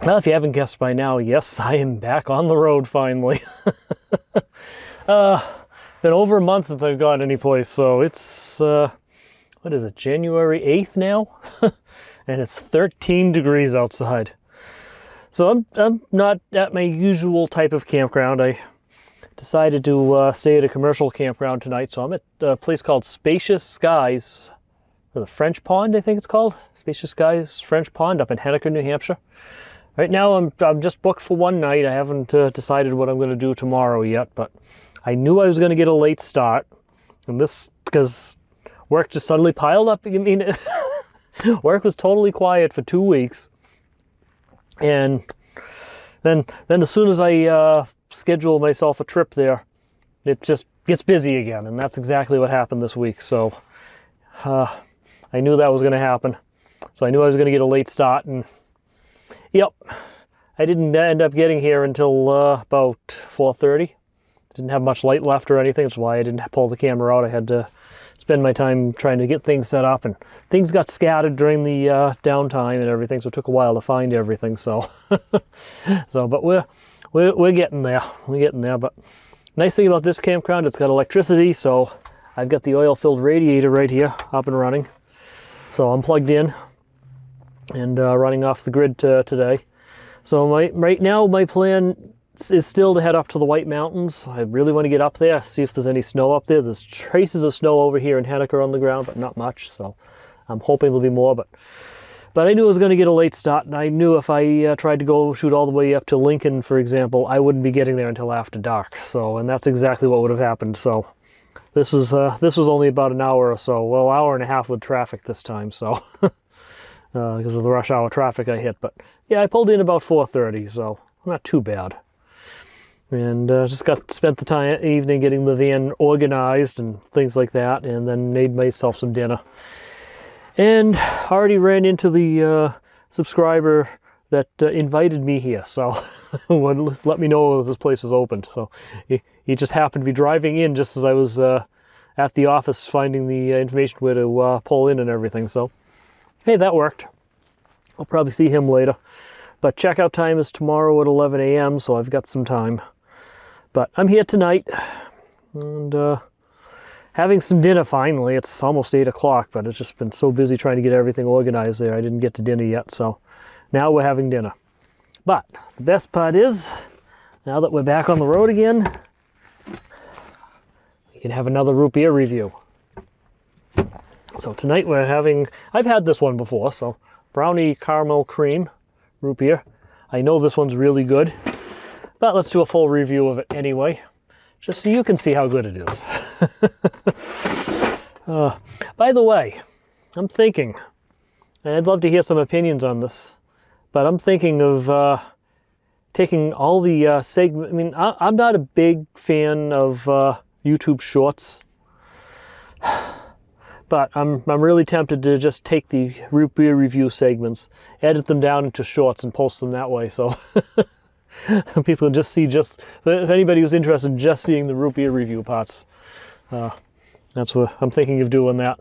Well, if you haven't guessed by now, yes, I am back on the road finally. Been over a month since I've gone anyplace, so it's, what is it, January 8th now? And it's 13 degrees outside. So I'm not at my usual type of campground. I decided to stay at a commercial campground tonight, so I'm at a place called Spacious Skies, or the French Pond, I think it's called. Spacious Skies French Pond up in Henniker, New Hampshire. Right now I'm just booked for one night. I haven't decided what I'm going to do tomorrow yet, but I knew I was going to get a late start, and this because work just suddenly piled up. I mean, work was totally quiet for 2 weeks, and then as soon as I schedule myself a trip there, it just gets busy again, and that's exactly what happened this week. So I knew that was going to happen. So I knew I was going to get a late start, and yep, I didn't end up getting here until about 4:30. Didn't have much light left or anything. That's why I didn't pull the camera out. I had to spend my time trying to get things set up, and things got scattered during the downtime and everything, so it took a while to find everything. So, but we're getting there. We're getting there. But nice thing about this campground, it's got electricity, so I've got the oil-filled radiator right here up and running. So I'm plugged in and running off the grid today. So right now my plan is still to head up to the White Mountains. I really want to get up there, see if there's any snow up there. There's traces of snow over here in Henniker on the ground, but not much, so I'm hoping there'll be more. But I knew I was going to get a late start, and I knew if I tried to go shoot all the way up to Lincoln, for example, I wouldn't be getting there until after dark. So, and that's exactly what would have happened. So this was only about an hour or so, well, hour and a half with traffic this time, so because of the rush hour traffic I hit. But yeah, I pulled in about 4:30, so not too bad. And just spent the evening getting the van organized and things like that, and then made myself some dinner. And already ran into the subscriber that invited me here, so let me know if this place is open. So he just happened to be driving in just as I was at the office finding the information where to pull in and everything. So hey, that worked. I'll probably see him later. But checkout time is tomorrow at 11 a.m., so I've got some time. But I'm here tonight, and having some dinner finally. It's almost 8 o'clock, but it's just been so busy trying to get everything organized there. I didn't get to dinner yet, so now we're having dinner. But the best part is, now that we're back on the road again, we can have another root beer review. So tonight we're having, I've had this one before, so brownie caramel cream root beer. I know this one's really good, but let's do a full review of it anyway, just so you can see how good it is. By the way, I'm thinking, and I'd love to hear some opinions on this, but I'm thinking of taking all the segments. I mean, I'm not a big fan of YouTube Shorts, but I'm really tempted to just take the root beer review segments, edit them down into shorts, and post them that way. So people can just see, if anybody who's interested in just seeing the root beer review parts, that's what I'm thinking of doing. That.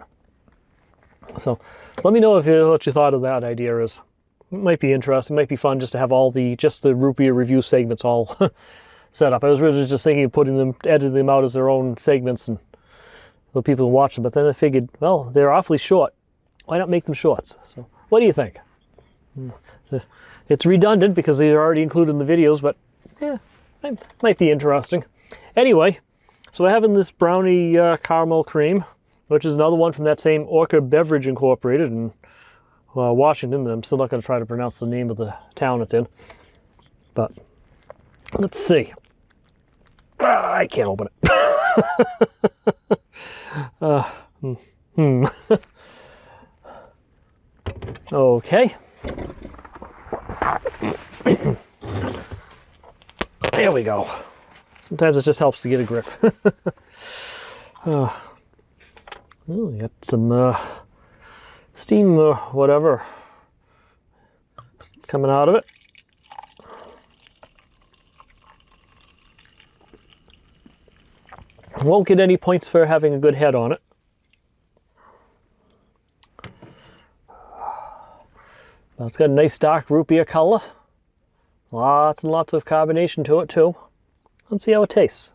So let me know what you thought of that idea is. It might be interesting. It might be fun just to have just the root beer review segments all set up. I was really just thinking of editing them out as their own segments, and so people can watch them. But then I figured, well, they're awfully short. Why not make them shorts? So what do you think? It's redundant because they're already included in the videos, but yeah, it might be interesting. Anyway, so we're having this brownie caramel cream, which is another one from that same Orca Beverage Incorporated in Washington. I'm still not going to try to pronounce the name of the town it's in. But let's see. I can't open it. Okay. There we go. Sometimes it just helps to get a grip. We got some steam or whatever coming out of it. Won't get any points for having a good head on it. Well, it's got a nice dark root beer color. Lots and lots of carbonation to it too. Let's see how it tastes.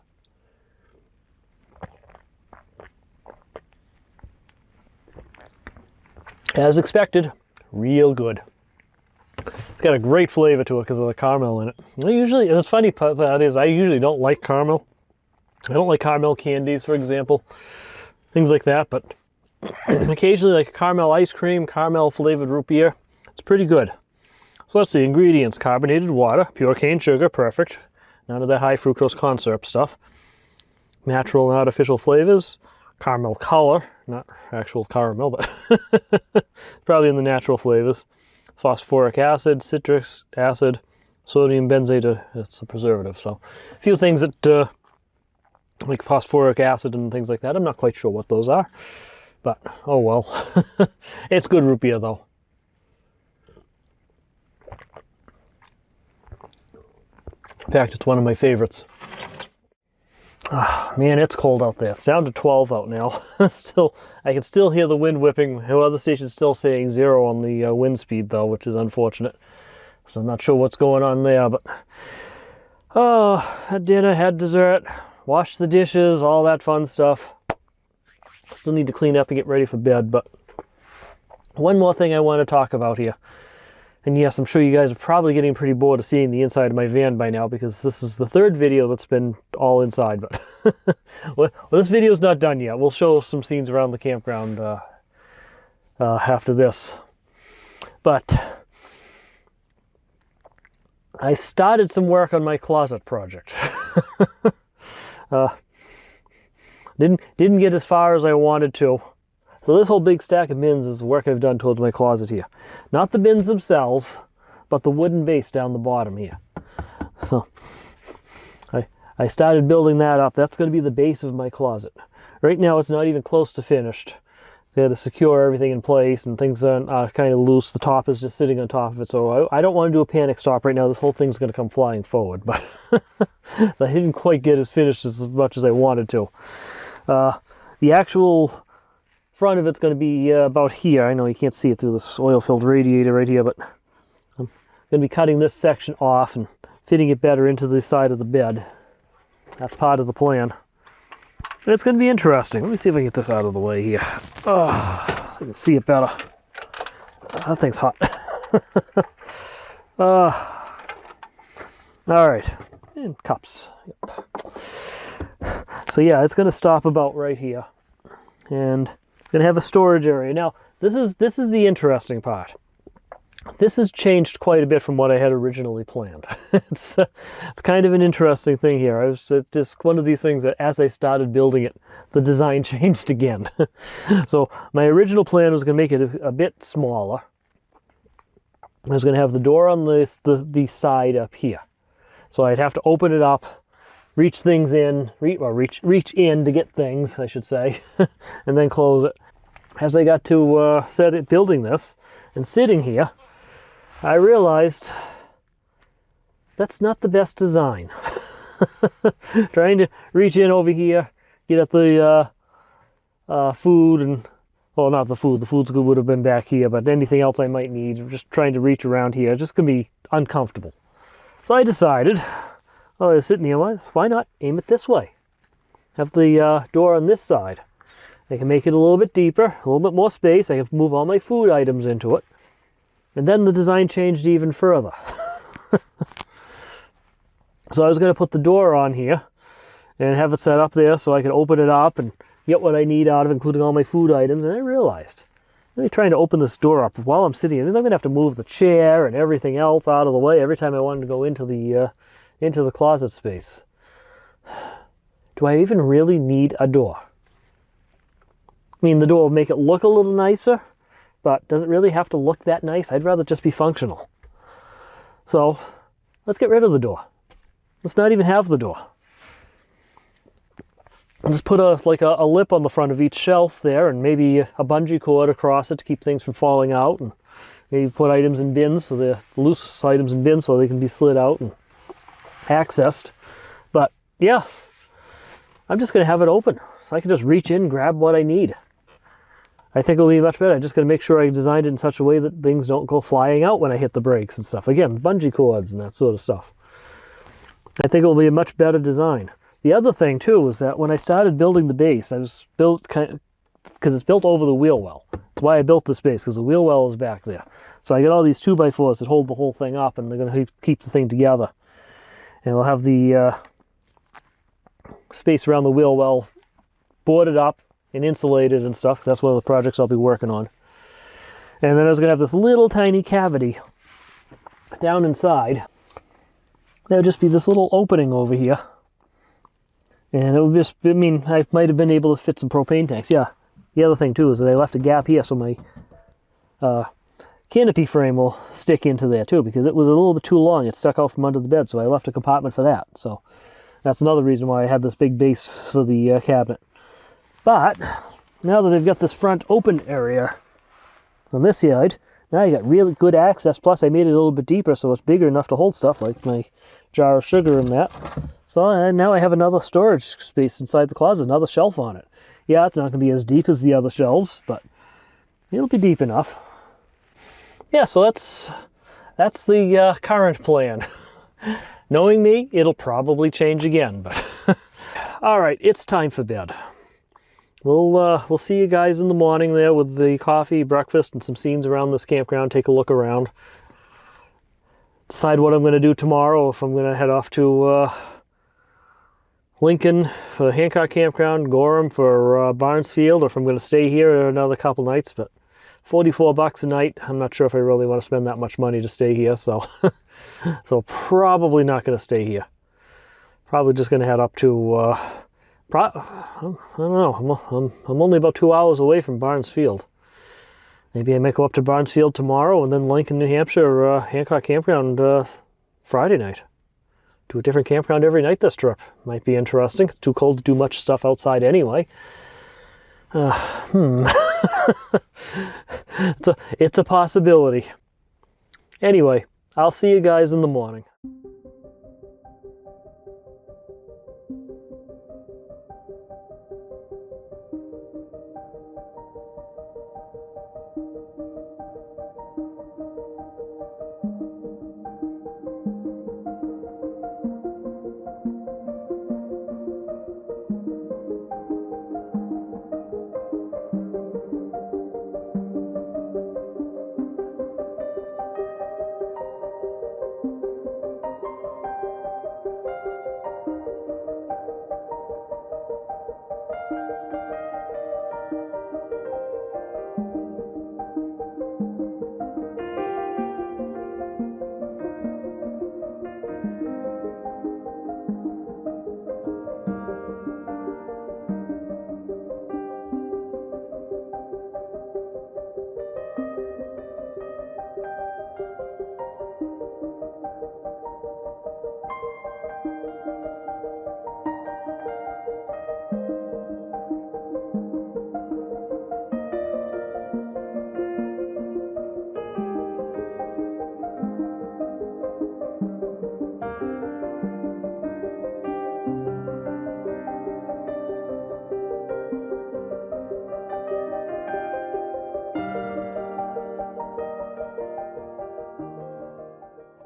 As expected, real good. It's got a great flavor to it because of the caramel in it. It's funny part that is, I usually don't like caramel. I don't like caramel candies, for example. Things like that, but occasionally like caramel ice cream, caramel flavored root beer. It's pretty good. So let's see, ingredients: carbonated water, pure cane sugar, perfect. None of that high fructose corn syrup stuff. Natural and artificial flavors. Caramel color, not actual caramel, but probably in the natural flavors. Phosphoric acid, citric acid, sodium benzoate, it's a preservative. So a few things that, like phosphoric acid and things like that. I'm not quite sure what those are, but oh well. It's good root beer though. In fact, it's one of my favorites. Ah, man, it's cold out there. It's down to 12 out now. I can still hear the wind whipping. The weather station's still saying 0 on the wind speed though, which is unfortunate. So I'm not sure what's going on there, but had dinner, had dessert, washed the dishes, all that fun stuff. Still need to clean up and get ready for bed, but one more thing I want to talk about here. And yes, I'm sure you guys are probably getting pretty bored of seeing the inside of my van by now, because this is the third video that's been all inside. But well, this video is not done yet. We'll show some scenes around the campground after this. But I started some work on my closet project. Didn't get as far as I wanted to. So this whole big stack of bins is the work I've done towards my closet here. Not the bins themselves, but the wooden base down the bottom here. So I started building that up. That's going to be the base of my closet. Right now it's not even close to finished. They had to secure everything in place, and things are kind of loose. The top is just sitting on top of it, so I don't want to do a panic stop right now. This whole thing's going to come flying forward, but so I didn't quite get as finished as much as I wanted to. The actual front of it's going to be about here. I know you can't see it through this oil-filled radiator right here, but I'm going to be cutting this section off and fitting it better into the side of the bed. That's part of the plan. And it's going to be interesting. Let me see if I can get this out of the way here. Oh, so you can see it better. That thing's hot. All right. And cups. Yep. So yeah, it's going to stop about right here. And it's going to have a storage area. Now, this is the interesting part. This has changed quite a bit from what I had originally planned. It's kind of an interesting thing here. It's just one of these things that as I started building it, the design changed again. So my original plan was going to make it a bit smaller. I was going to have the door on the side up here. So I'd have to open it up, reach things in, reach in to get things, I should say, and then close it. As I got to building this and sitting here, I realized that's not the best design. Trying to reach in over here, get at the food, and well, not the food. The food would have been back here, but anything else I might need, just trying to reach around here, just gonna be uncomfortable. So I decided, while I was sitting here, why not aim it this way? Have the door on this side. I can make it a little bit deeper, a little bit more space. I can move all my food items into it. And then the design changed even further. So I was going to put the door on here and have it set up there so I could open it up and get what I need out of it, including all my food items. And I realized, I'm trying to open this door up while I'm sitting here. I'm going to have to move the chair and everything else out of the way every time I wanted to go into the closet space. Do I even really need a door? I mean, the door will make it look a little nicer, but does it really have to look that nice? I'd rather just be functional. So let's get rid of the door. Let's not even have the door. I'll just put a lip on the front of each shelf there, and maybe a bungee cord across it to keep things from falling out, and maybe put items in bins, so the loose items in bins so they can be slid out and accessed. But yeah, I'm just going to have it open so I can just reach in and grab what I need. I think it'll be much better. I just got to make sure I designed it in such a way that things don't go flying out when I hit the brakes and stuff. Again, bungee cords and that sort of stuff. I think it'll be a much better design. The other thing too was that when I started building the base, I was built kind of, because it's built over the wheel well. That's why I built this base, because the wheel well is back there. So I got all these 2x4s that hold the whole thing up, and they're going to keep the thing together. And we'll have the space around the wheel well boarded up and insulated and stuff. That's one of the projects I'll be working on. And then I was going to have this little tiny cavity down inside. There would just be this little opening over here. And it would just, I mean, I might have been able to fit some propane tanks. Yeah. The other thing too is that I left a gap here so my canopy frame will stick into there too, because it was a little bit too long. It stuck out from under the bed, so I left a compartment for that. So that's another reason why I had this big base for the cabinet. But now that I've got this front open area on this side, now I got really good access. Plus I made it a little bit deeper so it's bigger enough to hold stuff like my jar of sugar and that. So now I have another storage space inside the closet, another shelf on it. Yeah, it's not going to be as deep as the other shelves, but it'll be deep enough. Yeah, so that's the current plan. Knowing me, it'll probably change again, but all right, it's time for bed. We'll see you guys in the morning there with the coffee, breakfast, and some scenes around this campground. Take a look around. Decide what I'm going to do tomorrow. If I'm going to head off to Lincoln for Hancock Campground, Gorham for Barnesfield, or if I'm going to stay here another couple nights. But $44 a night. I'm not sure if I really want to spend that much money to stay here, so so probably not going to stay here. Probably just going to head up to I don't know. I'm only about 2 hours away from Barnesfield. Maybe I might go up to Barnesfield tomorrow and then Lincoln, New Hampshire, Hancock Campground Friday night. Do a different campground every night this trip. Might be interesting. It's too cold to do much stuff outside anyway. It's a possibility. Anyway, I'll see you guys in the morning.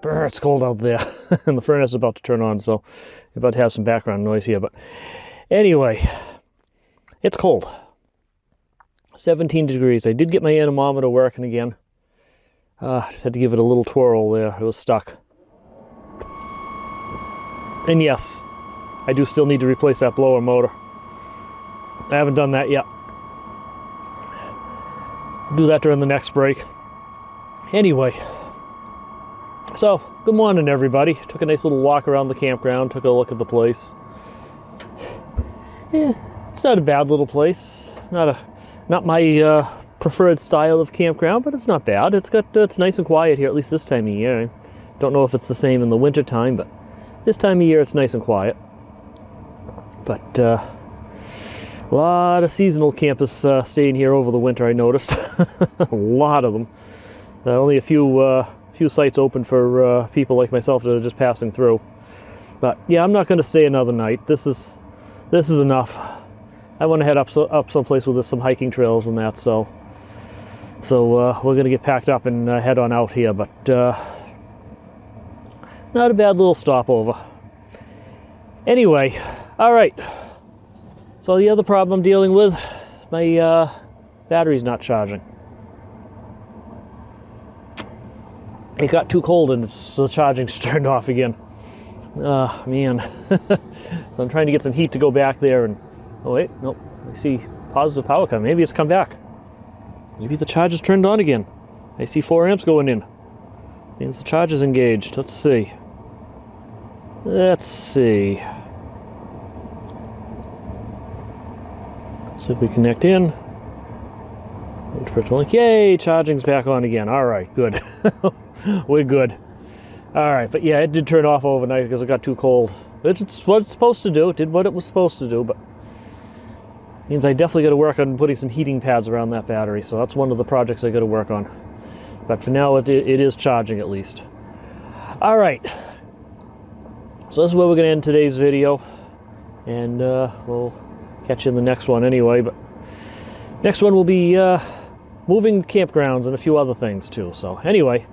Brr, it's cold out there, and the furnace is about to turn on, so you're about to have some background noise here. But anyway, it's cold. 17 degrees. I did get my anemometer working again. Just had to give it a little twirl there. It was stuck. And yes, I do still need to replace that blower motor. I haven't done that yet. I'll do that during the next break. Anyway. So, good morning everybody. Took a nice little walk around the campground, took a look at the place. Yeah, it's not a bad little place. Not my preferred style of campground, but it's not bad. It's nice and quiet here, at least this time of year. I don't know if it's the same in the winter time, but this time of year it's nice and quiet. But a lot of seasonal campers staying here over the winter, I noticed. A lot of them. Only a few sites open for people like myself that are just passing through. But yeah, I'm not going to stay another night. This is enough. I want to head up someplace with some hiking trails and that, so So we're going to get packed up and head on out here, but not a bad little stopover. Anyway, all right. So the other problem I'm dealing with, my battery's not charging. It got too cold and the charging's turned off again. Man. So I'm trying to get some heat to go back there and, oh wait, nope, I see positive power coming. Maybe it's come back. Maybe the charge is turned on again. I see 4 amps going in. Means the charge is engaged. Let's see. Let's see. See if we connect in. Wait for it to link. Yay, charging's back on again. All right, good. We're good. All right, but yeah, it did turn off overnight because it got too cold. It's what it's supposed to do. It did what it was supposed to do, but means I definitely got to work on putting some heating pads around that battery. So that's one of the projects I got to work on. But for now, it is charging at least. All right. So this is where we're going to end today's video, and we'll catch you in the next one anyway. But next one will be moving campgrounds and a few other things too. So anyway,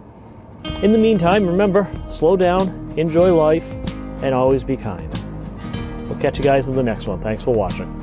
in the meantime, remember, slow down, enjoy life, and always be kind. We'll catch you guys in the next one. Thanks for watching.